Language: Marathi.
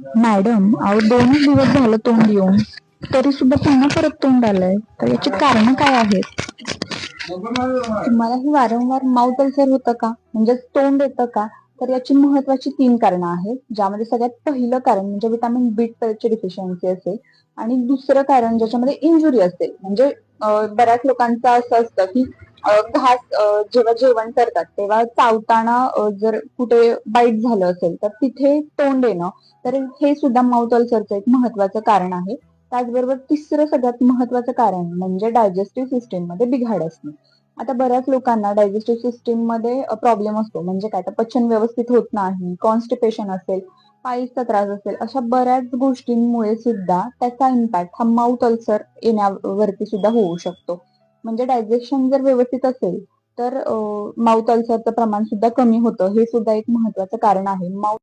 मॅडम, अहो 2च दिवस झालं तोंड येऊन, तरी सुद्धा पुन्हा परत तोंड आलंय. तर याची कारण काय आहेत? तुम्हालाही वारंवार माउथ अल्सर होतं का, म्हणजे तोंड येतं का? तर याची महत्वाची 3 कारणं आहेत, ज्यामध्ये सगळ्यात पहिलं कारण म्हणजे व्हिटॅमिन B12 ची डिफिशियन्सी असेल आणि दुसरं कारण ज्याच्यामध्ये इंजुरी असेल. म्हणजे बऱ्याच लोकांचं असं असतं की घास जेव्हा जेवण करतात तेव्हा चावताना जर कुठे बाईट झालं असेल तर तिथे तोंड येणं, तर हे सुद्धा माउथ अल्सरचं एक महत्वाचं कारण आहे. त्याचबरोबर तिसरं सगळ्यात महत्वाचं कारण म्हणजे डायजेस्टिव्ह सिस्टीम मध्ये बिघाड असणे. आता बऱ्याच लोकांना डायजेस्टिव्ह सिस्टीम मध्ये प्रॉब्लेम असतो, म्हणजे काय तर पचन व्यवस्थित होत नाही, कॉन्स्टिपेशन असेल, पायीचा त्रास असेल, अशा बऱ्याच गोष्टींमुळे सुद्धा त्याचा इम्पॅक्ट हा माउथ अल्सर येण्यावरती सुद्धा होऊ शकतो. म्हणजे डायजेशन जर व्यवस्थित असेल तर माउथ अल्सरचं प्रमाण सुद्धा कमी होतं, हे सुद्धा एक महत्वाचं कारण आहे. माउथ